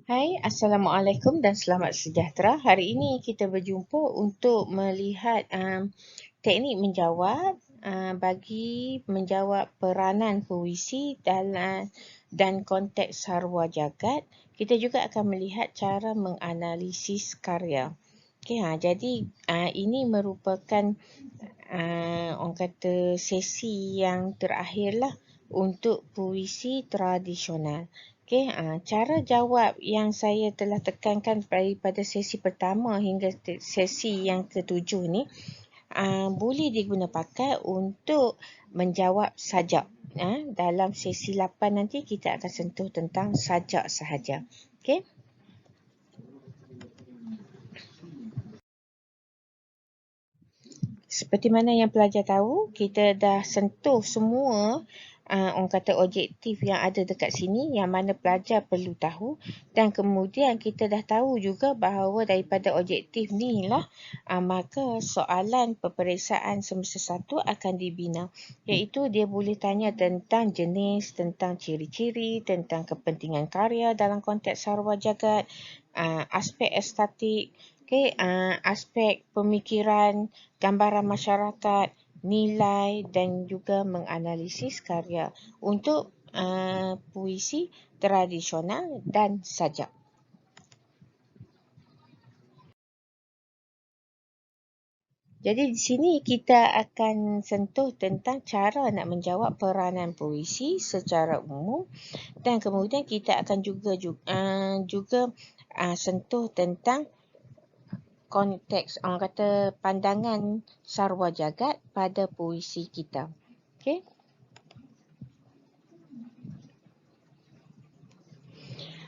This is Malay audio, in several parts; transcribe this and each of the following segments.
Hai, Assalamualaikum dan selamat sejahtera. Hari ini kita berjumpa untuk melihat teknik menjawab bagi menjawab peranan puisi dan konteks sarwa jagat. Kita juga akan melihat cara menganalisis karya. Okay, jadi ini merupakan orang kata sesi yang terakhir lah untuk puisi tradisional. Okay, cara jawab yang saya telah tekankan daripada sesi pertama hingga sesi yang ketujuh ni boleh diguna pakai untuk menjawab sajak. Dalam sesi 8 nanti kita akan sentuh tentang sajak sahaja. Okay. Seperti mana yang pelajar tahu, kita dah sentuh semua orang kata objektif yang ada dekat sini yang mana pelajar perlu tahu, dan kemudian kita dah tahu juga bahawa daripada objektif ni lah maka soalan peperiksaan semester 1 akan dibina, iaitu dia boleh tanya tentang jenis, tentang ciri-ciri, tentang kepentingan karya dalam konteks sarwa jagat, aspek estetik, aspek pemikiran, gambaran masyarakat, nilai dan juga menganalisis karya untuk puisi tradisional dan sajak. Jadi di sini kita akan sentuh tentang cara nak menjawab peranan puisi secara umum, dan kemudian kita akan juga sentuh tentang konteks orang kata pandangan sarwa jagat pada puisi kita. Okey.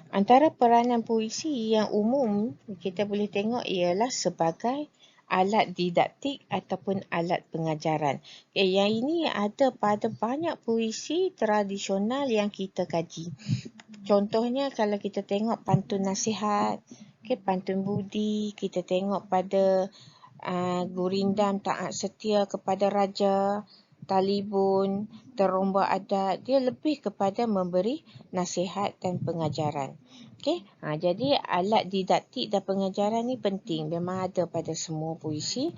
Antara peranan puisi yang umum kita boleh tengok ialah sebagai alat didaktik ataupun alat pengajaran. Yang ini ada pada banyak puisi tradisional yang kita kaji. Contohnya kalau kita tengok pantun nasihat, pantun budi, kita tengok pada gurindam taat setia kepada raja, talibun, terombah adat, dia lebih kepada memberi nasihat dan pengajaran. Jadi alat didaktik dan pengajaran ni penting, memang ada pada semua puisi.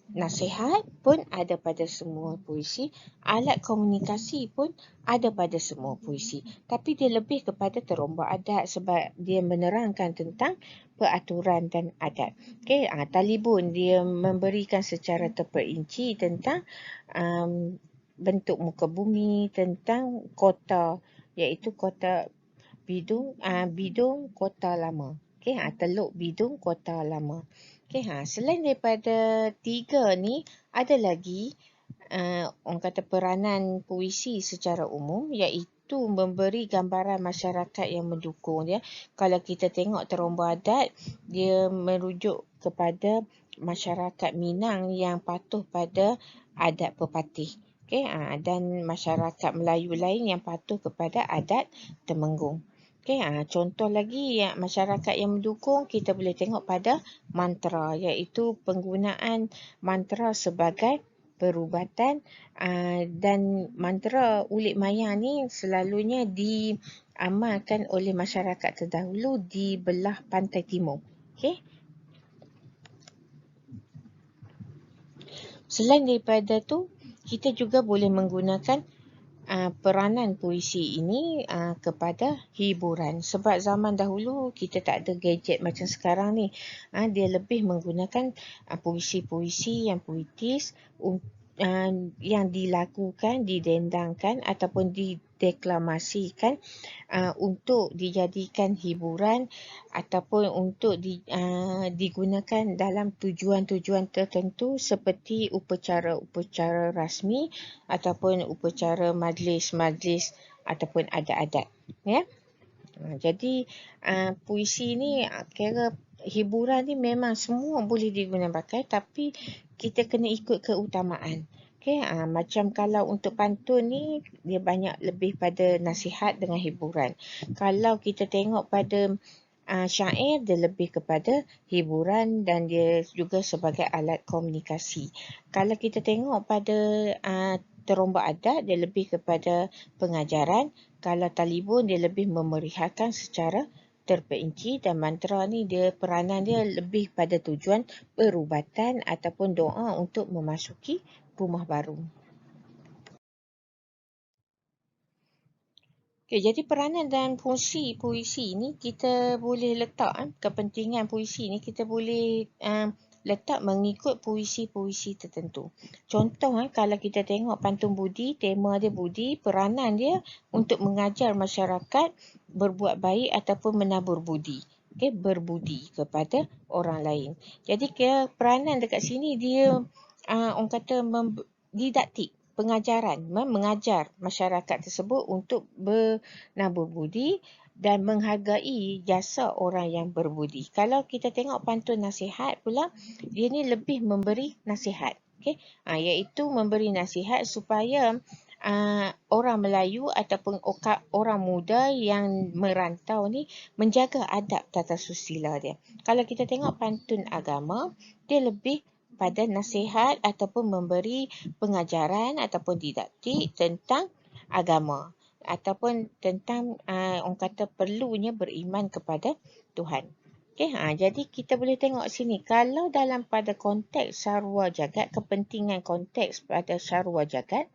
Nasihat pun ada pada semua puisi, alat komunikasi pun ada pada semua puisi, tapi dia lebih kepada terombah adat sebab dia menerangkan tentang peraturan dan adat. Talibun dia memberikan secara terperinci tentang bentuk muka bumi, tentang kota, iaitu kota Bidung Kota Lama. Teluk Bidung Kota Lama. Selain daripada tiga ni, ada lagi orang kata peranan puisi secara umum, iaitu memberi gambaran masyarakat yang mendukung dia. Kalau kita tengok terombah adat, dia merujuk kepada masyarakat Minang yang patuh pada adat pepatih. Dan masyarakat Melayu lain yang patuh kepada adat Temenggung. Contoh lagi masyarakat yang mendukung kita boleh tengok pada mantra, iaitu penggunaan mantra sebagai perubatan, dan mantra ulit maya ni selalunya diamalkan oleh masyarakat terdahulu di belah pantai timur. Selain daripada tu, kita juga boleh menggunakan peranan puisi ini kepada hiburan, sebab zaman dahulu kita tak ada gadget macam sekarang ni. Dia lebih menggunakan puisi-puisi yang puitis yang dilakukan, didendangkan ataupun dideklamasikan untuk dijadikan hiburan ataupun untuk digunakan dalam tujuan-tujuan tertentu seperti upacara-upacara rasmi ataupun upacara majlis-majlis ataupun adat-adat. Jadi puisi ni kira hiburan ni memang semua boleh digunakan pakai, tapi kita kena ikut keutamaan. Macam kalau untuk pantun ni dia banyak lebih pada nasihat dengan hiburan. Kalau kita tengok pada syair, dia lebih kepada hiburan dan dia juga sebagai alat komunikasi. Kalau kita tengok pada terombah adat, dia lebih kepada pengajaran. Kalau talibun, dia lebih memerihatkan secara terperinci, dan mantra ni peranan dia lebih pada tujuan perubatan ataupun doa untuk memasuki rumah baru. Okay, jadi peranan dan fungsi puisi ni kita boleh letak kepentingan puisi ni kita boleh letak mengikut puisi-puisi tertentu. Contoh kalau kita tengok pantun budi, tema dia budi, peranan dia untuk mengajar masyarakat berbuat baik ataupun menabur budi. Okay, berbudi kepada orang lain. Jadi peranan dekat sini dia orang kata didaktik. Pengajaran, mengajar masyarakat tersebut untuk bernabur budi dan menghargai jasa orang yang berbudi. Kalau kita tengok pantun nasihat pula, dia ni lebih memberi nasihat. Okay? Iaitu memberi nasihat supaya orang Melayu ataupun orang muda yang merantau ni menjaga adab tata susila dia. Kalau kita tengok pantun agama, dia lebih pada nasihat ataupun memberi pengajaran ataupun didaktik tentang agama ataupun tentang orang kata perlunya beriman kepada Tuhan. Okay, jadi kita boleh tengok sini kalau dalam pada konteks sarwa jagat, kepentingan konteks pada sarwa jagat.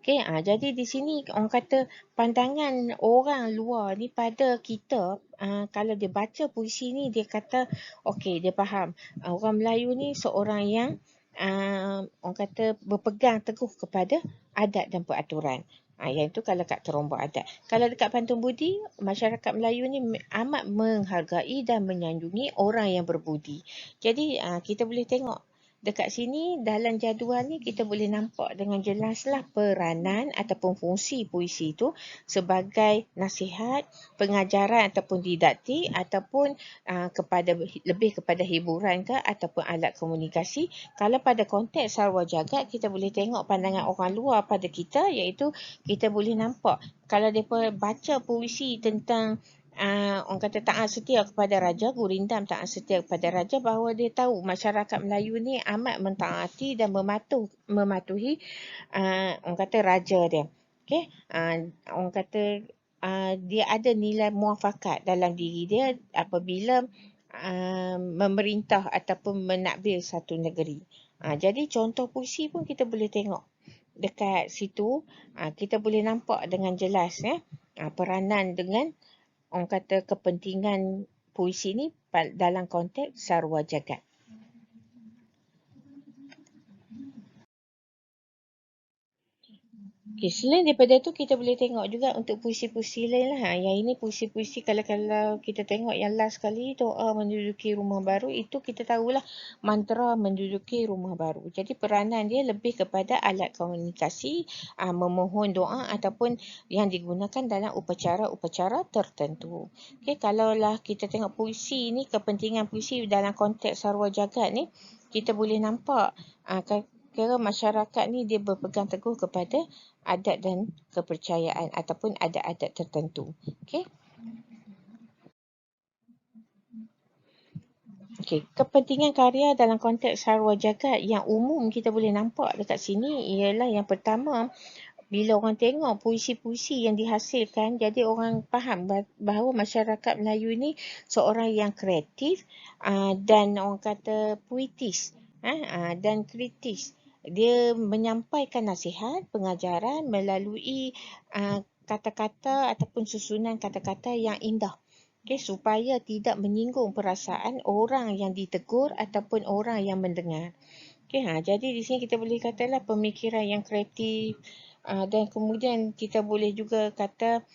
Okay, jadi di sini orang kata pandangan orang luar ni pada kita, kalau dia baca puisi ni dia kata okey, dia faham orang Melayu ni seorang yang orang kata berpegang teguh kepada adat dan peraturan. Yang itu kalau kat terombak adat. Kalau dekat pantun budi, masyarakat Melayu ni amat menghargai dan menyanjungi orang yang berbudi. Jadi kita boleh tengok dekat sini dalam jadual ni kita boleh nampak dengan jelaslah peranan ataupun fungsi puisi itu sebagai nasihat, pengajaran ataupun didaktik ataupun lebih kepada hiburan ke ataupun alat komunikasi. Kalau pada konteks sarwa jagat kita boleh tengok pandangan orang luar pada kita, iaitu kita boleh nampak kalau mereka baca puisi tentang orang kata taat setia kepada raja, gurindam taat setia kepada raja, bahawa dia tahu masyarakat Melayu ni amat mentaati dan mematuhi orang kata raja dia. Okay? Orang kata dia ada nilai muafakat dalam diri dia apabila memerintah ataupun menadbir satu negeri. Jadi contoh puisi pun kita boleh tengok dekat situ. Kita boleh nampak dengan jelas peranan dengan orang kata kepentingan puisi ni dalam konteks sarwa jagat. Okay, selain daripada tu kita boleh tengok juga untuk puisi-puisi lain lah. Yang ini puisi-puisi kalau kita tengok yang last kali, doa menduduki rumah baru, itu kita tahulah mantra menduduki rumah baru. Jadi peranan dia lebih kepada alat komunikasi, memohon doa ataupun yang digunakan dalam upacara-upacara tertentu. Okay, kalaulah kita tengok puisi ni, kepentingan puisi dalam konteks sarwa jagat ni, kita boleh nampak kira masyarakat ni dia berpegang teguh kepada adat dan kepercayaan ataupun adat-adat tertentu. Okey. Okey, kepentingan karya dalam konteks sarwa jagat yang umum kita boleh nampak dekat sini ialah yang pertama, bila orang tengok puisi-puisi yang dihasilkan, jadi orang faham bahawa masyarakat Melayu ni seorang yang kreatif dan orang kata puitis dan kritis. Dia menyampaikan nasihat, pengajaran melalui kata-kata ataupun susunan kata-kata yang indah. Okay, supaya tidak menyinggung perasaan orang yang ditegur ataupun orang yang mendengar. Okay, jadi di sini kita boleh katalah pemikiran yang kreatif dan kemudian kita boleh juga kata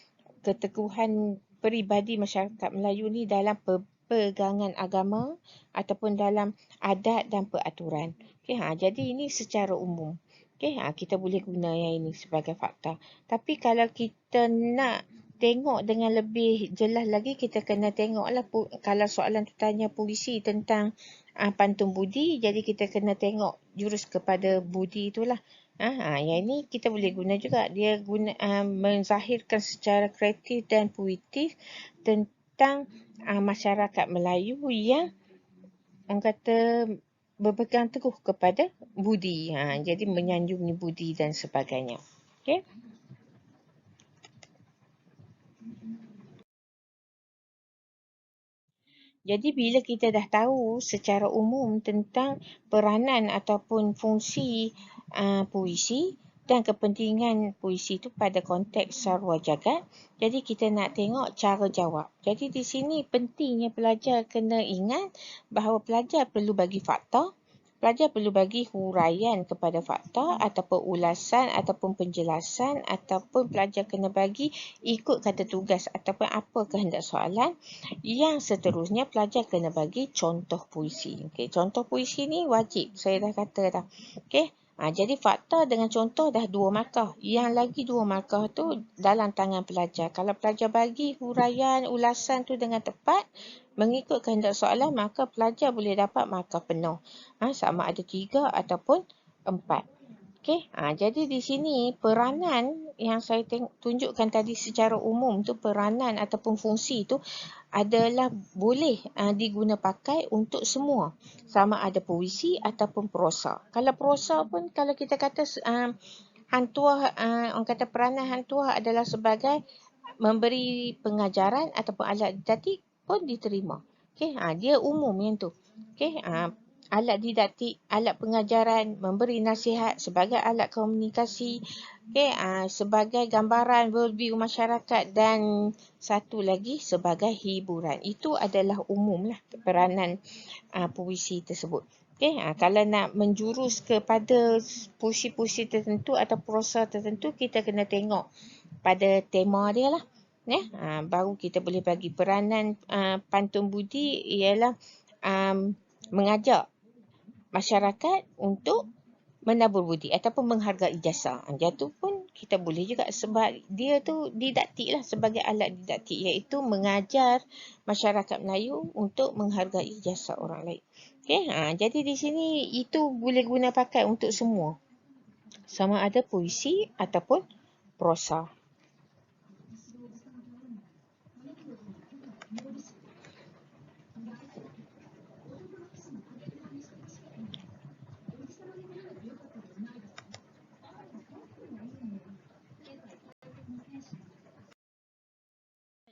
keteguhan peribadi masyarakat Melayu ni dalam pegangan agama ataupun dalam adat dan peraturan. Okay, jadi ini secara umum. Okay, kita boleh guna yang ini sebagai fakta. Tapi kalau kita nak tengok dengan lebih jelas lagi, kita kena tengoklah kalau soalan tu tanya puisi tentang pantun budi, jadi kita kena tengok jurus kepada budi itulah. Yang ini kita boleh guna juga. Dia guna menzahirkan secara kreatif dan puitis tentang masyarakat Melayu yang orang kata berpegang teguh kepada budi. Jadi menyanjungi budi dan sebagainya. Okay? Jadi bila kita dah tahu secara umum tentang peranan ataupun fungsi puisi dan kepentingan puisi itu pada konteks sarwa jagat, jadi kita nak tengok cara jawab. Jadi di sini pentingnya pelajar kena ingat bahawa pelajar perlu bagi fakta, pelajar perlu bagi huraian kepada fakta ataupun ulasan ataupun penjelasan, ataupun pelajar kena bagi ikut kata tugas ataupun apa kehendak soalan. Yang seterusnya pelajar kena bagi contoh puisi. Okey, contoh puisi ni wajib, saya dah kata dah. Okey. Jadi fakta dengan contoh dah 2 markah. Yang lagi 2 markah tu dalam tangan pelajar. Kalau pelajar bagi huraian ulasan tu dengan tepat mengikut kehendak soalan, maka pelajar boleh dapat markah penuh. Sama ada 3 ataupun 4. Okey, jadi di sini peranan yang saya tunjukkan tadi secara umum tu, peranan ataupun fungsi tu adalah boleh diguna pakai untuk semua, sama ada puisi ataupun prosa. Kalau prosa pun, kalau kita kata hantuah, orang kata peranan hantuah adalah sebagai memberi pengajaran ataupun alat didaktik pun diterima. Okey, dia umum yang tu. Okey, alat didaktik, alat pengajaran, memberi nasihat sebagai alat komunikasi, sebagai gambaran worldview masyarakat, dan satu lagi sebagai hiburan. Itu adalah umum lah peranan puisi tersebut. Kalau nak menjurus kepada puisi-puisi tertentu atau prosa tertentu, kita kena tengok pada tema dia lah. Baru kita boleh bagi peranan pantun budi ialah mengajak masyarakat untuk menabur budi ataupun menghargai jasa. Jatuh pun kita boleh juga sebab dia tu didaktik lah, sebagai alat didaktik, iaitu mengajar masyarakat Melayu untuk menghargai jasa orang lain. Jadi di sini itu boleh guna pakai untuk semua, sama ada puisi ataupun prosa.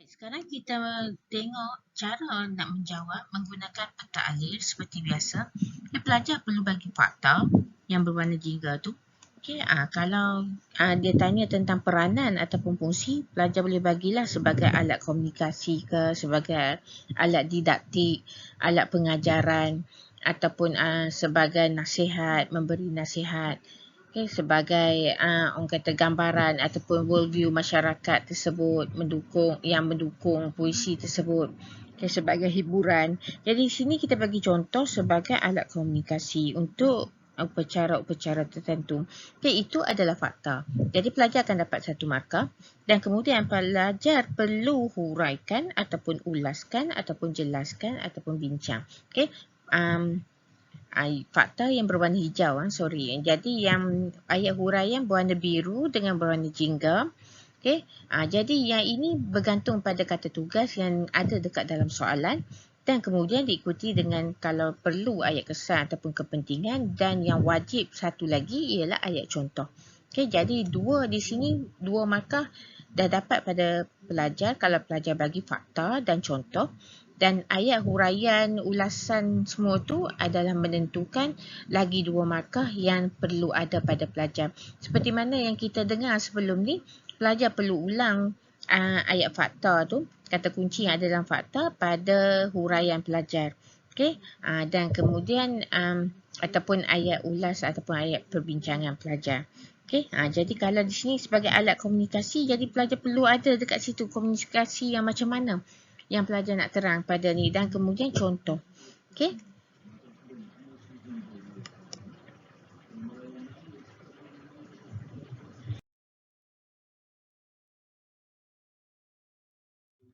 Sekarang kita tengok cara nak menjawab menggunakan peta alir seperti biasa. Pelajar perlu bagi fakta yang berwarna jingga tu. Kalau dia tanya tentang peranan ataupun fungsi, pelajar boleh bagilah sebagai alat komunikasi ke, sebagai alat didaktik, alat pengajaran, ataupun sebagai nasihat, memberi nasihat. Sebagai orang kata gambaran ataupun worldview masyarakat tersebut, mendukung puisi tersebut, sebagai hiburan. Jadi di sini kita bagi contoh sebagai alat komunikasi untuk upacara-upacara tertentu. Itu adalah fakta. Jadi pelajar akan dapat 1 markah, dan kemudian pelajar perlu huraikan ataupun ulaskan ataupun jelaskan ataupun bincang. Fakta yang berwarna hijau, Jadi yang ayat huraian berwarna biru dengan berwarna jingga. Jadi yang ini bergantung pada kata tugas yang ada dekat dalam soalan, dan kemudian diikuti dengan kalau perlu ayat kesan ataupun kepentingan, dan yang wajib satu lagi ialah ayat contoh. Jadi di sini 2 markah dah dapat pada pelajar kalau pelajar bagi fakta dan contoh. Dan ayat huraian, ulasan semua tu adalah menentukan lagi 2 markah yang perlu ada pada pelajar. Seperti mana yang kita dengar sebelum ni, pelajar perlu ulang ayat fakta tu, kata kunci yang ada dalam fakta pada huraian pelajar. Dan kemudian ataupun ayat ulas ataupun ayat perbincangan pelajar. Jadi kalau di sini sebagai alat komunikasi, jadi pelajar perlu ada dekat situ komunikasi yang macam mana yang pelajar nak terang pada ni, dan kemudian contoh.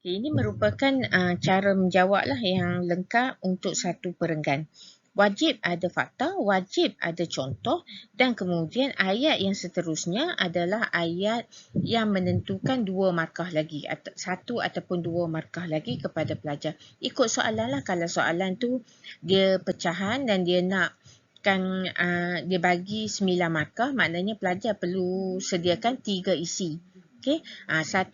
Ini merupakan cara menjawab lah yang lengkap untuk satu perenggan. Wajib ada fakta, wajib ada contoh, dan kemudian ayat yang seterusnya adalah ayat yang menentukan 2 markah lagi, 1 ataupun 2 markah lagi kepada pelajar. Ikut soalan lah, kalau soalan tu dia pecahan dan dia nakkan dia bagi 9 markah, maknanya pelajar perlu sediakan 3 isi. 1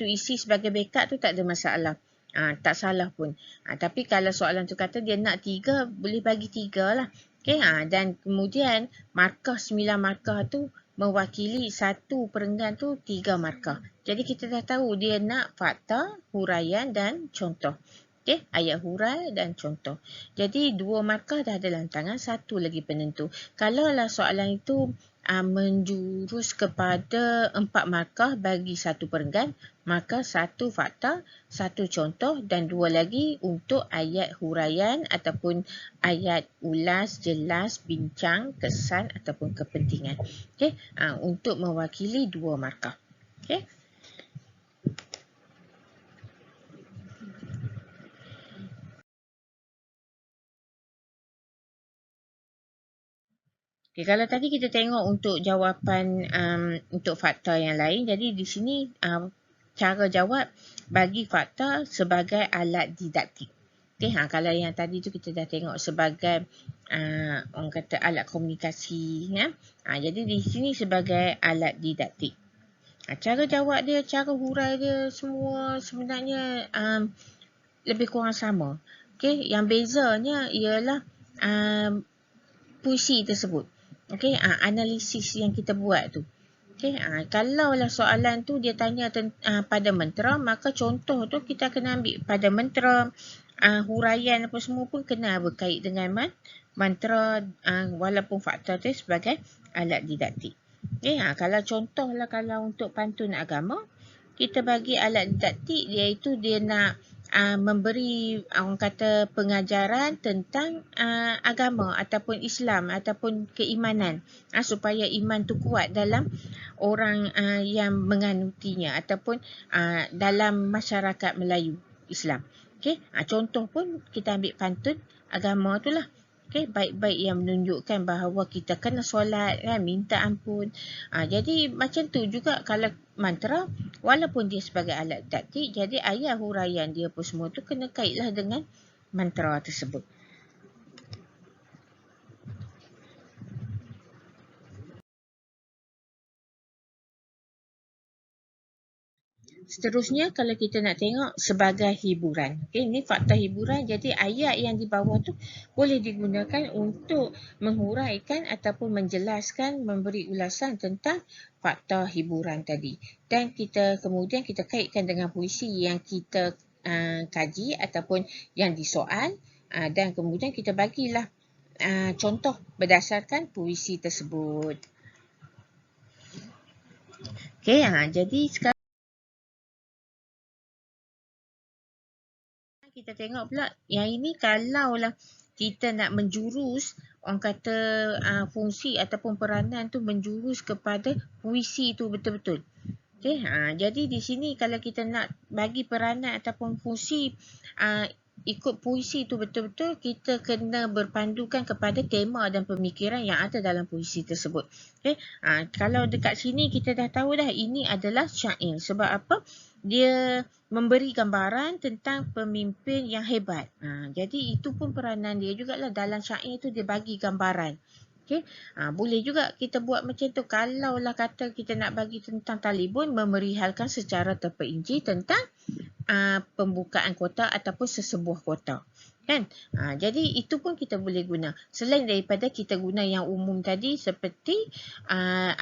isi sebagai backup tu tak ada masalah. Tak salah pun. Tapi kalau soalan tu kata dia nak 3, boleh bagi 3 lah. Okay, dan kemudian markah 9 markah tu mewakili satu perenggan tu 3 markah. Jadi kita dah tahu dia nak fakta, huraian dan contoh. Okay, ayat hurai dan contoh. Jadi 2 markah dah ada lantangan, 1 lagi penentu. Kalaulah soalan itu menjurus kepada 4 markah bagi 1 perenggan, maka 1 fakta, 1 contoh dan 2 lagi untuk ayat huraian ataupun ayat ulas, jelas, bincang, kesan ataupun kepentingan. Okay, untuk mewakili 2 markah. Okay. Okay, kalau tadi kita tengok untuk jawapan untuk fakta yang lain, jadi di sini cara jawab bagi fakta sebagai alat didaktik. Okay, kalau yang tadi tu kita dah tengok sebagai orang kata alat komunikasi, ya. Jadi di sini sebagai alat didaktik. Cara jawab dia, cara hurai dia semua sebenarnya lebih kurang sama. Okay, yang bezanya ialah puisi tersebut. Okay, analisis yang kita buat tu. Okay, kalaulah soalan tu dia tanya pada mentera, maka contoh tu kita kena ambil pada mentera, huraian apa semua pun kena berkait dengan mentera, walaupun fakta tu sebagai alat didaktik. Okay, kalau contoh lah, kalau untuk pantun agama, kita bagi alat didaktik iaitu dia nak memberi orang kata pengajaran tentang agama ataupun Islam ataupun keimanan, supaya iman tu kuat dalam orang yang menganutinya ataupun dalam masyarakat Melayu Islam. Okay, contoh pun kita ambil pantun agama tu lah. Okay, baik-baik yang menunjukkan bahawa kita kena solat, kan, minta ampun. Jadi macam tu juga kalau mantra, walaupun dia sebagai alat didaktik, jadi ayat huraian dia pun semua tu kena kaitlah dengan mantra tersebut. Seterusnya kalau kita nak tengok sebagai hiburan. Okay, ini fakta hiburan. Jadi ayat yang di bawah tu boleh digunakan untuk menghuraikan ataupun menjelaskan, memberi ulasan tentang fakta hiburan tadi. Dan kemudian kita kaitkan dengan puisi yang kita kaji ataupun yang disoal, dan kemudian kita bagilah contoh berdasarkan puisi tersebut. Okay, jadi sekarang kita tengok pula yang ini, kalaulah kita nak menjurus, orang kata fungsi ataupun peranan tu menjurus kepada puisi tu betul-betul. Okay, jadi di sini kalau kita nak bagi peranan ataupun fungsi ikut puisi tu betul-betul, kita kena berpandukan kepada tema dan pemikiran yang ada dalam puisi tersebut. Okay, kalau dekat sini kita dah tahu dah ini adalah syair. Sebab apa? Dia memberi gambaran tentang pemimpin yang hebat. Jadi itu pun peranan dia jugalah, dalam syair tu dia bagi gambaran. Okay, boleh juga kita buat macam tu. Kalaulah kata kita nak bagi tentang talibun, memerihalkan secara terperinci tentang pembukaan kota ataupun sesebuah kota. Kan? Jadi itu pun kita boleh guna. Selain daripada kita guna yang umum tadi seperti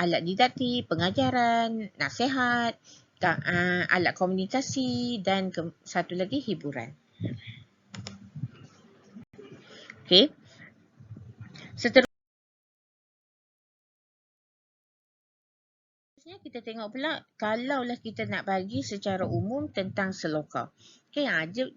alat didaktik, pengajaran, nasihat, alat komunikasi dan satu lagi hiburan. Okay. Seterusnya kita tengok pula kalaulah kita nak bagi secara umum tentang seloka. Okay,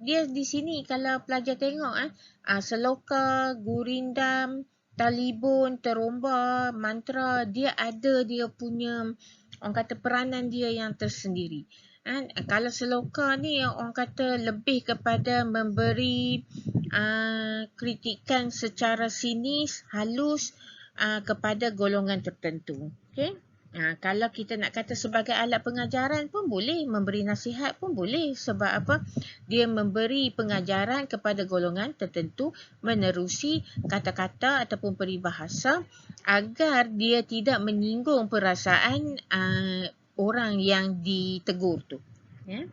dia di sini kalau pelajar tengok seloka, gurindam, talibun, teromba, mantra, dia ada dia punya orang kata peranan dia yang tersendiri. Kalau seloka ni orang kata lebih kepada memberi kritikan secara sinis, halus kepada golongan tertentu. Okay? Kalau kita nak kata sebagai alat pengajaran pun boleh, memberi nasihat pun boleh. Sebab apa? Dia memberi pengajaran kepada golongan tertentu menerusi kata-kata ataupun peribahasa agar dia tidak menyinggung perasaan orang yang ditegur tu. Ya?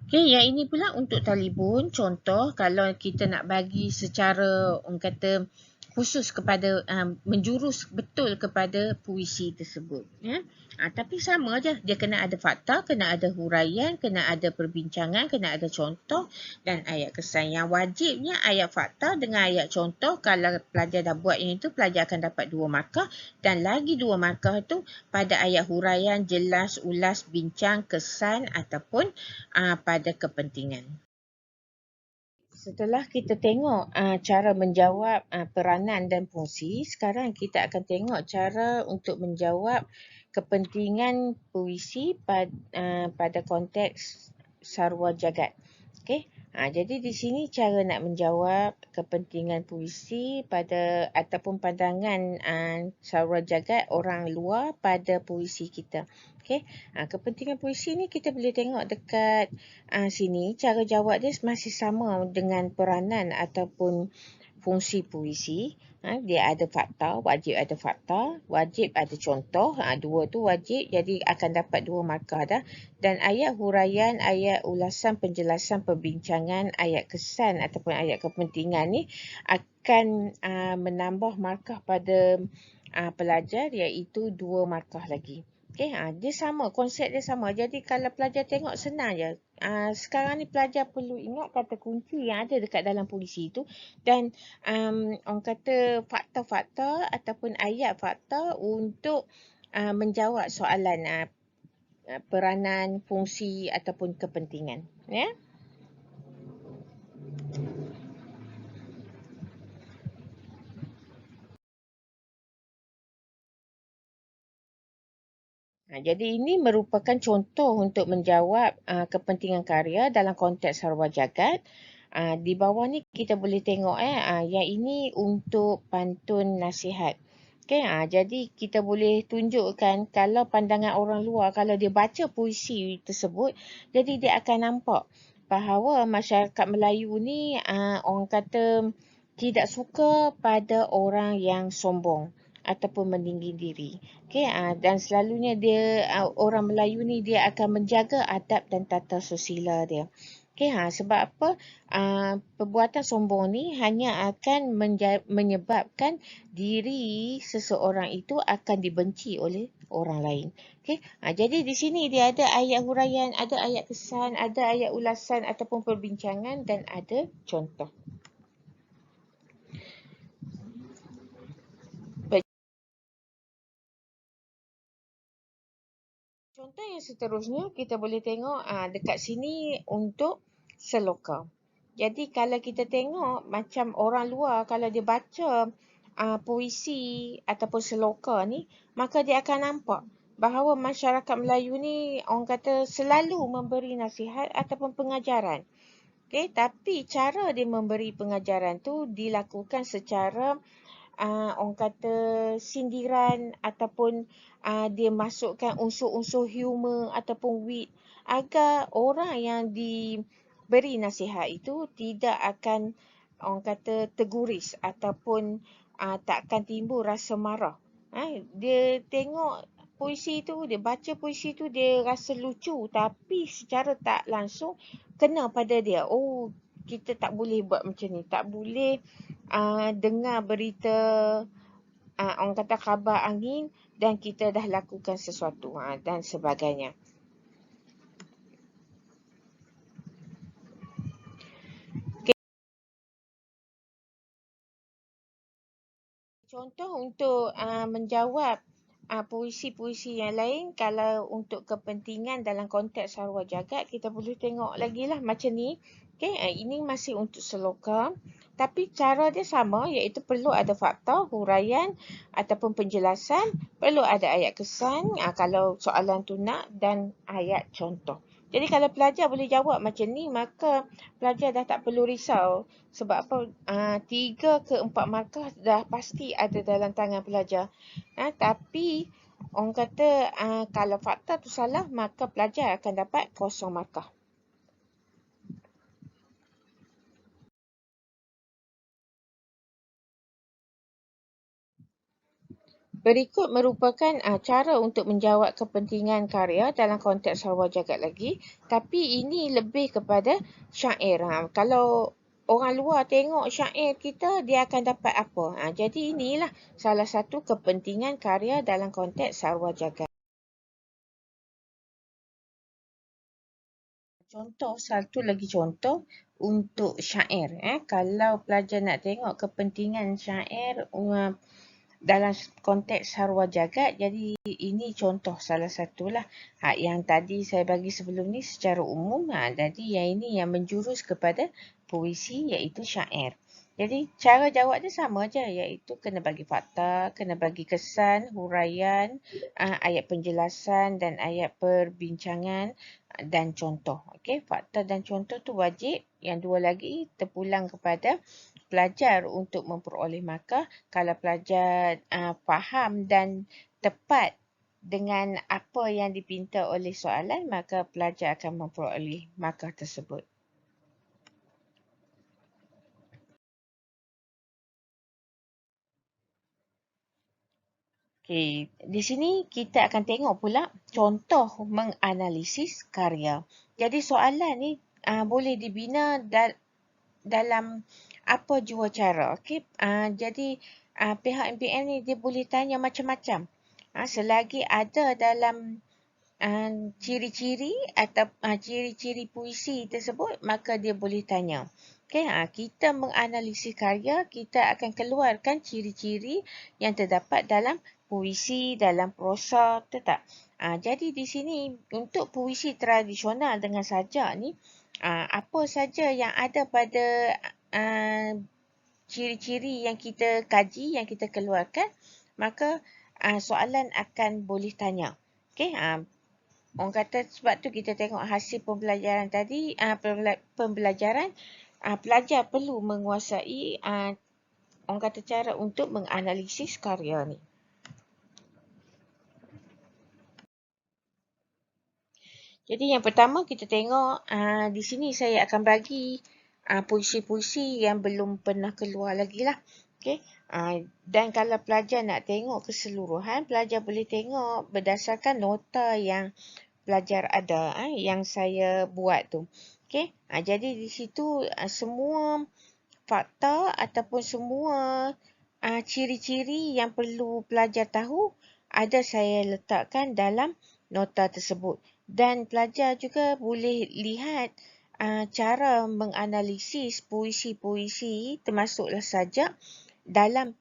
Okey, yang ini pula untuk telefon. Contoh kalau kita nak bagi secara orang kata khusus kepada menjurus betul kepada puisi tersebut, ya. Tapi sama je, dia kena ada fakta, kena ada huraian, kena ada perbincangan, kena ada contoh dan ayat kesan. Yang wajibnya ayat fakta dengan ayat contoh. Kalau pelajar dah buat yang itu, pelajar akan dapat 2 markah dan lagi 2 markah tu pada ayat huraian, jelas, ulas, bincang, kesan ataupun pada kepentingan. Setelah kita tengok cara menjawab peranan dan fungsi, sekarang kita akan tengok cara untuk menjawab kepentingan puisi pada konteks sarwa jagat. Okey. Jadi di sini cara nak menjawab kepentingan puisi pada ataupun pandangan sarwa jagat orang luar pada puisi kita. Okey. Kepentingan puisi ni kita boleh tengok dekat sini. Cara jawab dia masih sama dengan peranan ataupun fungsi puisi. Dia ada fakta, wajib ada contoh. Dua tu wajib, jadi akan dapat 2 markah dah. Dan ayat huraian, ayat ulasan, penjelasan, perbincangan, ayat kesan ataupun ayat kepentingan ni akan menambah markah pada pelajar, iaitu 2 markah lagi. Okey, dia sama, konsep dia sama. Jadi kalau pelajar tengok senang je. Sekarang ni pelajar perlu ingat kata kunci yang ada dekat dalam puisi tu dan orang kata fakta-fakta ataupun ayat fakta untuk menjawab soalan peranan, fungsi ataupun kepentingan. Ya. Jadi ini merupakan contoh untuk menjawab kepentingan karya dalam konteks sarwa jagat. Di bawah ni kita boleh tengok yang ini untuk pantun nasihat. Okay, jadi kita boleh tunjukkan kalau pandangan orang luar, kalau dia baca puisi tersebut, jadi dia akan nampak bahawa masyarakat Melayu ni orang kata tidak suka pada orang yang sombong ataupun meninggi diri. Okay, dan selalunya dia orang Melayu ni dia akan menjaga adab dan tata susila dia. Okay, sebab apa? Perbuatan sombong ni hanya akan menyebabkan diri seseorang itu akan dibenci oleh orang lain. Okay, jadi di sini dia ada ayat huraian, ada ayat kesan, ada ayat ulasan ataupun perbincangan dan ada contoh. Contoh yang seterusnya kita boleh tengok dekat sini untuk seloka. Jadi kalau kita tengok macam orang luar kalau dia baca puisi ataupun seloka ni, maka dia akan nampak bahawa masyarakat Melayu ni orang kata selalu memberi nasihat ataupun pengajaran. Okay, tapi cara dia memberi pengajaran tu dilakukan secara orang kata sindiran ataupun dia masukkan unsur-unsur humor ataupun wit agar orang yang diberi nasihat itu tidak akan orang kata terguris ataupun tak akan timbul rasa marah. Dia tengok puisi tu, dia baca puisi tu, dia rasa lucu tapi secara tak langsung kena pada dia. Oh, kita tak boleh buat macam ni, tak boleh dengar berita orang kata khabar angin dan kita dah lakukan sesuatu dan sebagainya. Contoh untuk menjawab puisi-puisi yang lain, kalau untuk kepentingan dalam konteks sarwa jagat, kita boleh tengok lagi lah macam ni. Okay, ini masih untuk seloka. Tapi cara dia sama, iaitu perlu ada fakta, huraian ataupun penjelasan, perlu ada ayat kesan kalau soalan tu nak dan ayat contoh. Jadi kalau pelajar boleh jawab macam ni, maka pelajar dah tak perlu risau. Sebab apa? 3 ke 4 markah dah pasti ada dalam tangan pelajar. Tapi orang kata kalau fakta tu salah, maka pelajar akan dapat 0 markah. Berikut merupakan cara untuk menjawab kepentingan karya dalam konteks sarwa jagat lagi. Tapi ini lebih kepada syair. Kalau orang luar tengok syair kita, dia akan dapat apa? Jadi inilah salah satu kepentingan karya dalam konteks sarwa jagat. Contoh, satu lagi contoh untuk syair. Kalau pelajar nak tengok kepentingan syair dalam konteks sarwa jagat, jadi ini contoh salah satulah. Yang tadi saya bagi sebelum ni secara umum, jadi yang ini yang menjurus kepada puisi iaitu syair. Jadi cara jawab dia sama je, iaitu kena bagi fakta, kena bagi kesan, huraian, ayat penjelasan dan ayat perbincangan dan contoh. Okey, fakta dan contoh tu wajib. Yang dua lagi terpulang kepada pelajar untuk memperoleh markah. Kalau pelajar faham dan tepat dengan apa yang dipinta oleh soalan, maka pelajar akan memperoleh markah tersebut. Okey, di sini kita akan tengok pula contoh menganalisis karya. Jadi soalan ni boleh dibina dalam apa jua cara. Okey, jadi pihak MPM ni dia boleh tanya macam-macam. Selagi ada dalam ciri-ciri atau ciri-ciri puisi tersebut, maka dia boleh tanya. Okay, kita menganalisis karya, kita akan keluarkan ciri-ciri yang terdapat dalam puisi, dalam prosa, betul tak? Jadi di sini untuk puisi tradisional dengan sajak ni, apa saja yang ada pada ciri-ciri yang kita kaji, yang kita keluarkan, maka soalan akan boleh tanya. Okay, orang kata sebab tu kita tengok hasil pembelajaran tadi, pembelajaran pelajar perlu menguasai orang kata cara untuk menganalisis karya ni. Jadi yang pertama kita tengok di sini saya akan bagi puisi-puisi yang belum pernah keluar lagi lah. Okay. Dan kalau pelajar nak tengok keseluruhan, pelajar boleh tengok berdasarkan nota yang pelajar ada, yang saya buat tu. Okay. Jadi di situ semua fakta ataupun semua ciri-ciri yang perlu pelajar tahu ada saya letakkan dalam nota tersebut. Dan pelajar juga boleh lihat cara menganalisis puisi-puisi termasuklah sajak dalam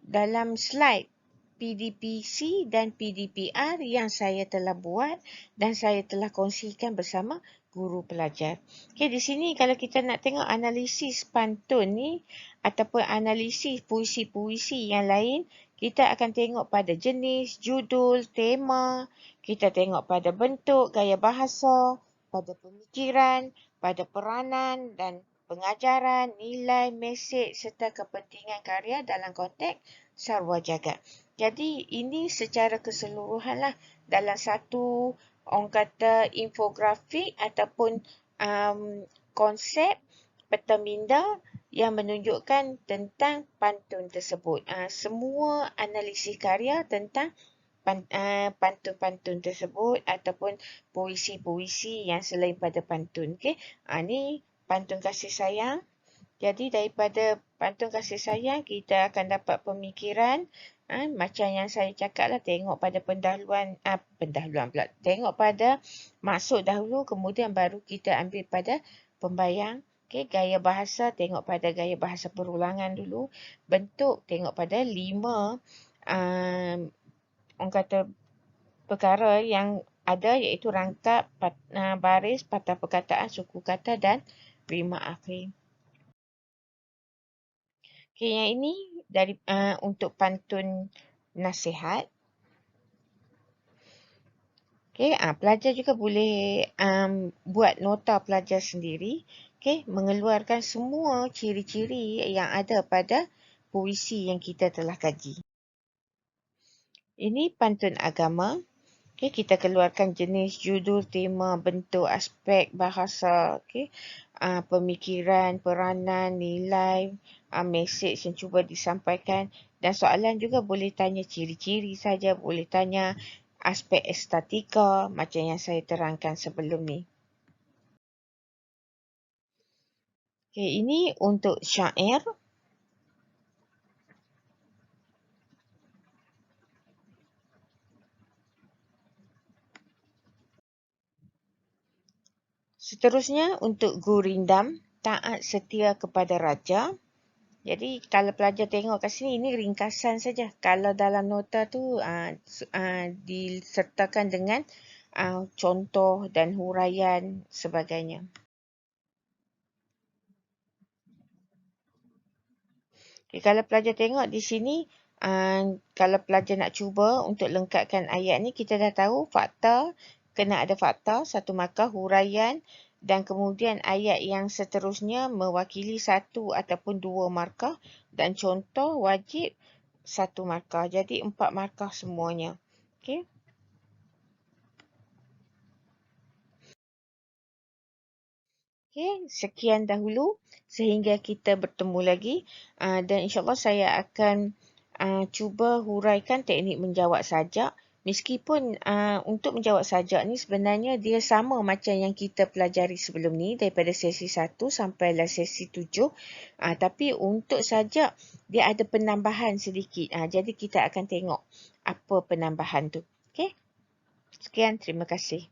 dalam slide PDPC dan PDPR yang saya telah buat dan saya telah kongsikan bersama guru pelajar. Okey, di sini kalau kita nak tengok analisis pantun ni ataupun analisis puisi-puisi yang lain, kita akan tengok pada jenis, judul, tema, kita tengok pada bentuk, gaya bahasa, pada pemikiran, pada peranan dan pengajaran, nilai, mesej serta kepentingan karya dalam konteks sarwa jagat. Jadi ini secara keseluruhan lah dalam satu orang kata infografik ataupun konsep peta minda yang menunjukkan tentang pantun tersebut. Semua analisis karya tentang pantun-pantun tersebut ataupun puisi-puisi yang selain pada pantun. Okay? Ni pantun kasih sayang. Jadi daripada pantun kasih sayang, kita akan dapat pemikiran. Macam yang saya cakap lah, tengok pada pendahuluan pula. Tengok pada maksud dahulu, kemudian baru kita ambil pada pembayang. Okay, gaya bahasa, tengok pada gaya bahasa perulangan dulu. Bentuk, tengok pada 5 orang kata perkara yang ada, iaitu rangkap, baris, patah perkataan, suku kata dan rima akhir. Okay, yang ini dari untuk pantun nasihat. Okay, pelajar juga boleh buat nota pelajar sendiri. Okay, mengeluarkan semua ciri-ciri yang ada pada puisi yang kita telah kaji. Ini pantun agama. Okay, kita keluarkan jenis, judul, tema, bentuk, aspek, bahasa, okay, pemikiran, peranan, nilai, mesej yang cuba disampaikan Dan soalan juga boleh tanya ciri-ciri saja, boleh tanya aspek estetika macam yang saya terangkan sebelum ni. Okay, ini untuk syair. Seterusnya untuk gurindam, taat setia kepada raja. Jadi kalau pelajar tengok kat sini, ini ringkasan saja. Kalau dalam nota tu disertakan dengan contoh dan huraian sebagainya. Okay, kalau pelajar tengok di sini, kalau pelajar nak cuba untuk lengkapkan ayat ni, kita dah tahu fakta, kena ada fakta, 1 markah, huraian, dan kemudian ayat yang seterusnya mewakili 1 ataupun 2 markah, dan contoh wajib 1 markah. Jadi 4 markah semuanya. Okay. Okay, sekian dahulu sehingga kita bertemu lagi, dan insyaAllah saya akan cuba huraikan teknik menjawab sajak. Meskipun untuk menjawab sajak ni sebenarnya dia sama macam yang kita pelajari sebelum ni daripada sesi 1 sampailah sesi 7. Tapi untuk sajak dia ada penambahan sedikit. Jadi kita akan tengok apa penambahan tu. Okay? Sekian, terima kasih.